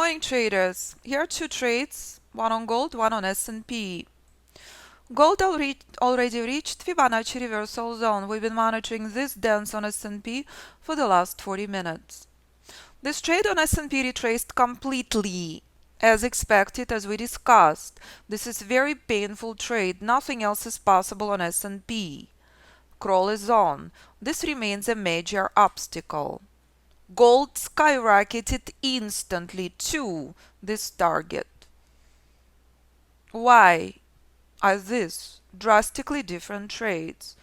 morning, traders. Here are two trades, one on gold, one on S&P. Gold already reached Fibonacci reversal zone. We've been monitoring this dance on S&P for the last 40 minutes. This trade on S&P retraced completely, as expected, as we discussed. This is very painful trade. Nothing else is possible on S&P. Crawl is on. This remains a major obstacle. Gold skyrocketed instantly to this target. Why are these drastically different trades?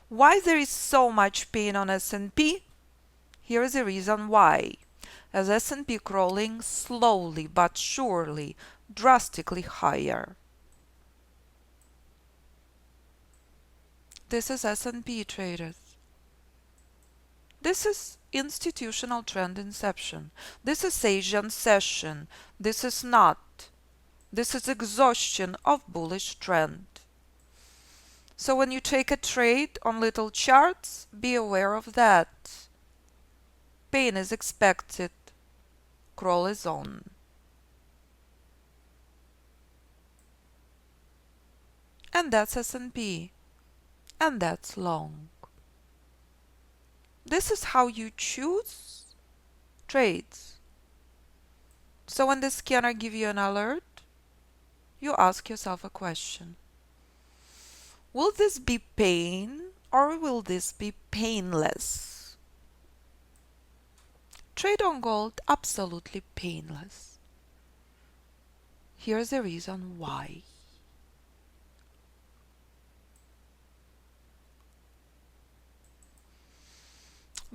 Why there is so much pain on S&P? Here is the reason why. As S&P crawling slowly but surely, drastically higher. This is S&P, traders. This is institutional trend inception. This is Asian session. This is not. This is exhaustion of bullish trend. So when you take a trade on little charts, be aware of that. Pain is expected. Crawl is on. And that's S&P. And that's long. This is how you choose trades. So when the scanner gives you an alert, you ask yourself a question. Will this be pain or will this be painless? Trade on gold, absolutely painless. Here's the reason why.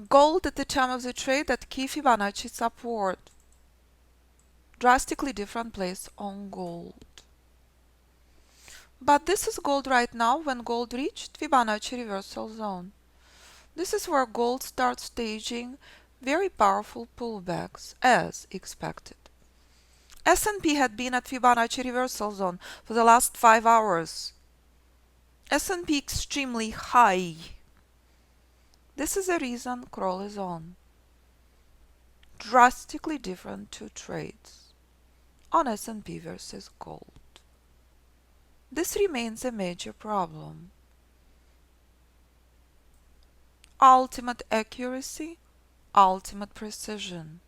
Gold at the time of the trade at key Fibonacci support. Drastically different place on gold. But this is gold right now when gold reached Fibonacci reversal zone. This is where gold starts staging very powerful pullbacks as expected. S&P had been at Fibonacci reversal zone for the last 5 hours. S&P extremely high. This is the reason crawl is on. Drastically different two trades on S&P versus gold. This remains a major problem. Ultimate accuracy, ultimate precision.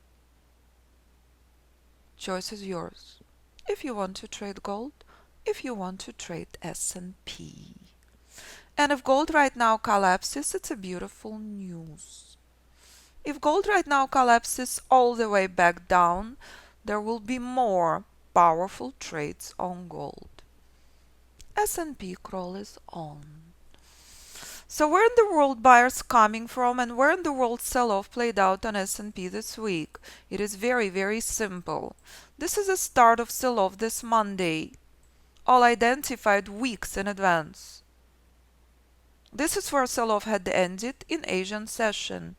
Choice is yours. If you want to trade gold, if you want to trade S&P. And if gold right now collapses, it's a beautiful news. If gold right now collapses all the way back down, there will be more powerful trades on gold. S&P crawl is on. So where in the world buyers coming from and where in the world sell-off played out on S&P this week? It is very, very simple. This is the start of sell-off this Monday, all identified weeks in advance. This is where sell-off had ended in Asian session.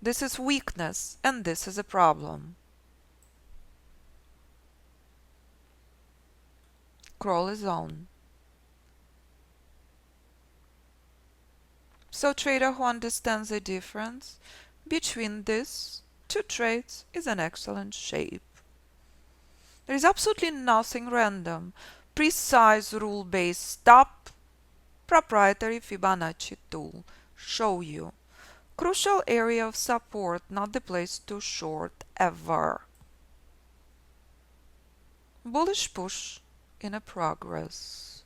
This is weakness and this is a problem. Crawl is on. So trader who understands the difference between these two trades is in excellent shape. There is absolutely nothing random. Precise rule-based stop. Proprietary Fibonacci tool. Show you. Crucial area of support, not the place to short ever. Bullish push in a progress.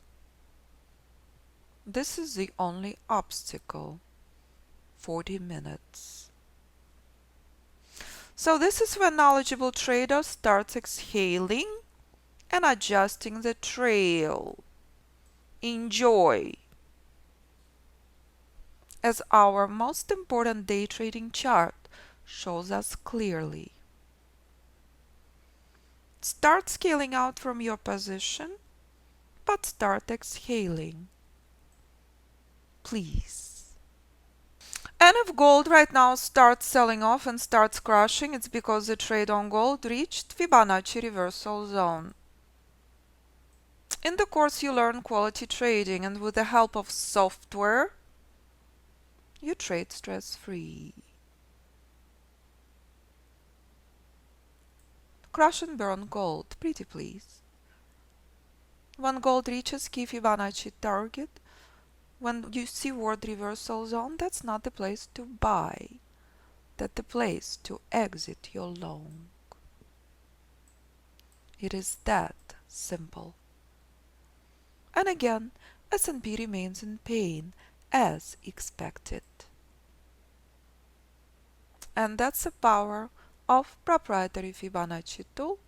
This is the only obstacle. 40 minutes. So this is when knowledgeable trader starts exhaling and adjusting the trail. Enjoy. As our most important day trading chart shows us clearly. Start scaling out from your position, but start exhaling. Please. And if gold right now starts selling off and starts crashing, it's because the trade on gold reached Fibonacci reversal zone. In the course you learn quality trading, and with the help of software, you trade stress-free. Crush and burn gold, pretty please. When gold reaches key Fibonacci target, when you see word reversal zone, that's not the place to buy. That's the place to exit your long. It is that simple. And again, S&P remains in pain as expected. And that's the power of proprietary Fibonacci tool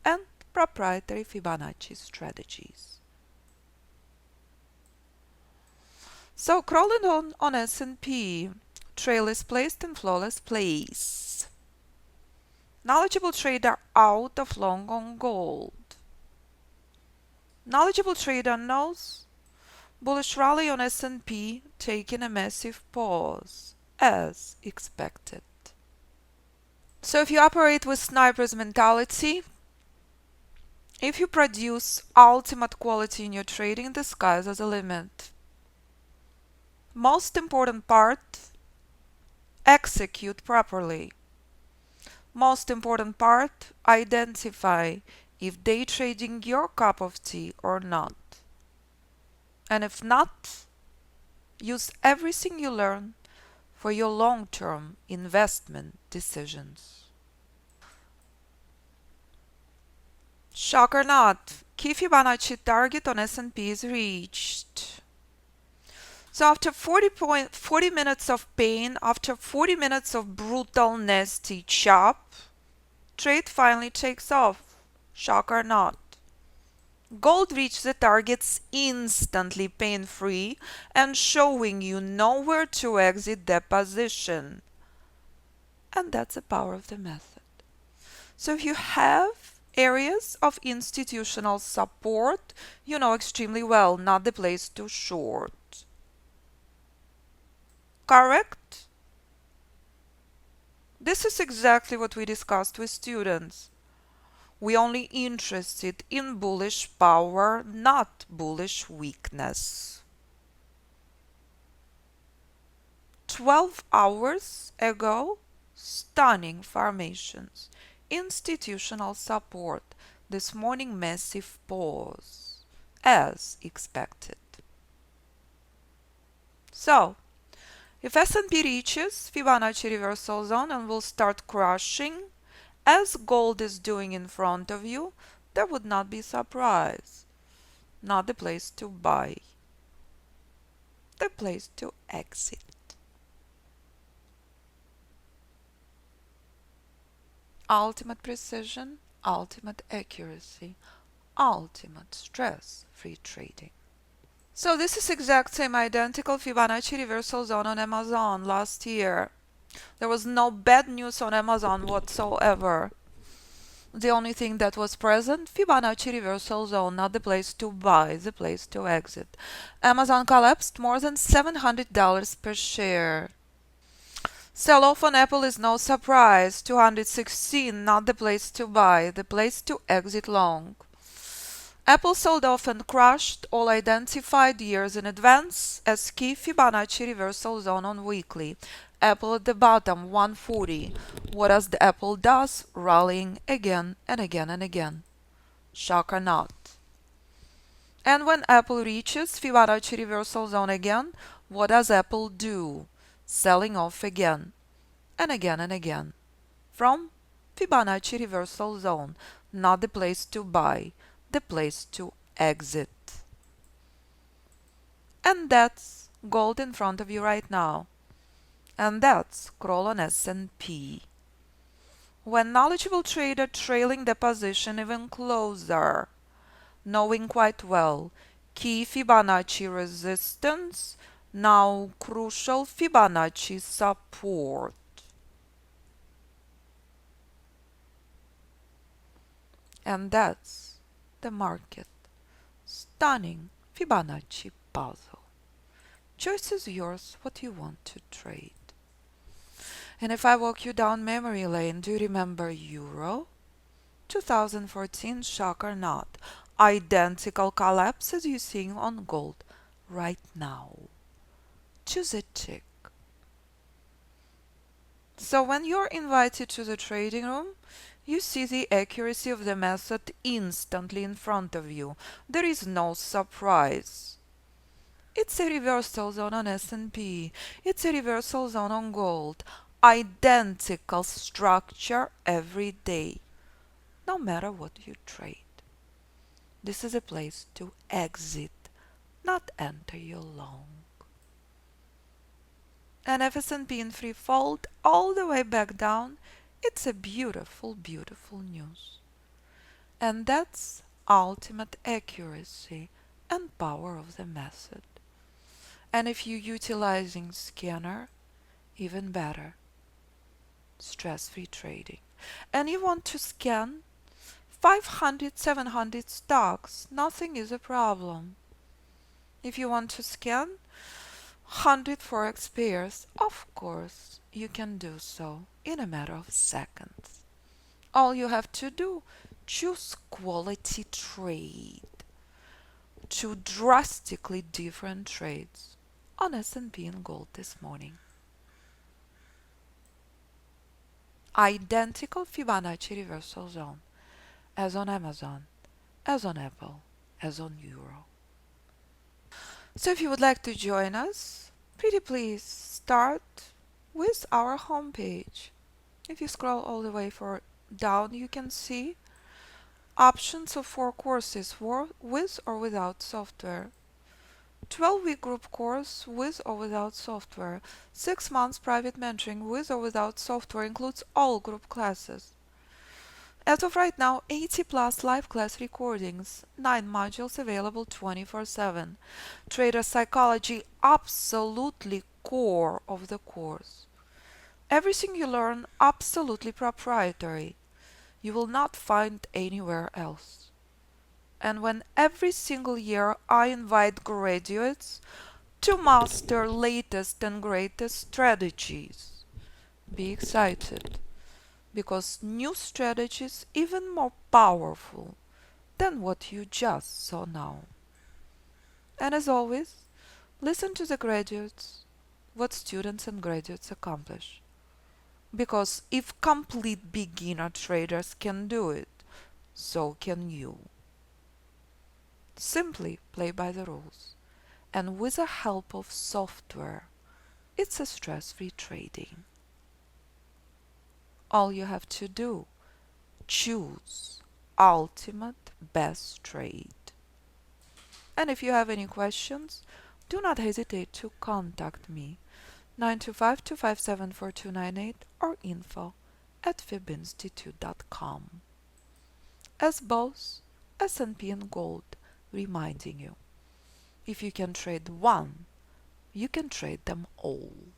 and proprietary Fibonacci strategies. So crawling on S&P, trail is placed in flawless place. Knowledgeable trader out of long on gold. Knowledgeable trader knows bullish rally on S&P taking a massive pause as expected. So if you operate with sniper's mentality, if you produce ultimate quality in your trading, the sky's the limit. Most important part, execute properly. Most important part, identify if day trading your cup of tea or not. And if not, use everything you learn for your long-term investment decisions. Shock or not, key Fibonacci target on S&P is reached. So after 40 minutes of pain, after 40 minutes of brutal, nasty chop, trade finally takes off. Shock or not. Gold reached the targets instantly pain-free and showing you nowhere to exit the position. And that's the power of the method. So if you have areas of institutional support, you know extremely well not the place to short. Correct? This is exactly what we discussed with students. We only interested in bullish power, not bullish weakness. 12 hours ago, stunning formations, institutional support, this morning massive pause, as expected. So, if S&P reaches Fibonacci reversal zone and will start crushing, as gold is doing in front of you, there would not be surprise. Not the place to buy. The place to exit. Ultimate precision, ultimate accuracy, ultimate stress-free trading. So this is exact same identical Fibonacci reversal zone on Amazon last year. There was no bad news on Amazon whatsoever. The only thing that was present, Fibonacci reversal zone, not the place to buy, the place to exit. Amazon collapsed more than $700 per share. Sell-off on Apple is no surprise, 216, not the place to buy, the place to exit long. Apple sold off and crushed all identified years in advance as key Fibonacci reversal zone on weekly. Apple at the bottom, 140. What does the Apple does? Rallying again and again and again. Shock or not. And when Apple reaches Fibonacci reversal zone again, what does Apple do? Selling off again and again and again. From Fibonacci reversal zone, not the place to buy, the place to exit. And that's gold in front of you right now. And that's crawl on S&P. When knowledgeable trader trailing the position even closer, knowing quite well key Fibonacci resistance, now crucial Fibonacci support. And that's the market. Stunning Fibonacci puzzle. Choice is yours, what you want to trade. And if I walk you down memory lane, do you remember Euro? 2014, shock or not, identical collapse as you're seeing on gold right now. Choose a tick. So when you're invited to the trading room, You see the accuracy of the method instantly in front of you. There is no surprise. It's a reversal zone on S&P. It's a reversal zone on gold. Identical structure every day, no matter what you trade. This is a place to exit, not enter your long. And if S&P in free fall all the way back down, it's a beautiful, beautiful news. And that's ultimate accuracy and power of the method. And if you're utilizing scanner, even better. Stress-free trading. And you want to scan 500, 700 stocks, nothing is a problem. If you want to scan 100 forex pairs, of course, you can do so in a matter of seconds. All you have to do, choose quality trade. Two drastically different trades on S&P and gold this morning. Identical Fibonacci reversal zone as on Amazon, as on Apple, as on Euro. So if you would like to join us, pretty please start with our homepage. If you scroll all the way down, you can see options of 4 courses with or without software. 12-week group course with or without software. 6 months private mentoring with or without software includes all group classes. As of right now, 80 plus live class recordings, 9 modules available 24/7. Trader psychology absolutely core of the course. Everything you learn absolutely proprietary. You will not find anywhere else. And when every single year I invite graduates to master latest and greatest strategies. Be excited, because new strategies even more powerful than what you just saw now. And as always, listen to the graduates, what students and graduates accomplish. Because if complete beginner traders can do it, so can you. Simply play by the rules, and with the help of software, it's a stress-free trading. All you have to do, choose ultimate best trade. And if you have any questions, do not hesitate to contact me 925-257-4298 or info@fibinstitute.com. As both S&P and gold, reminding you, if you can trade one, you can trade them all.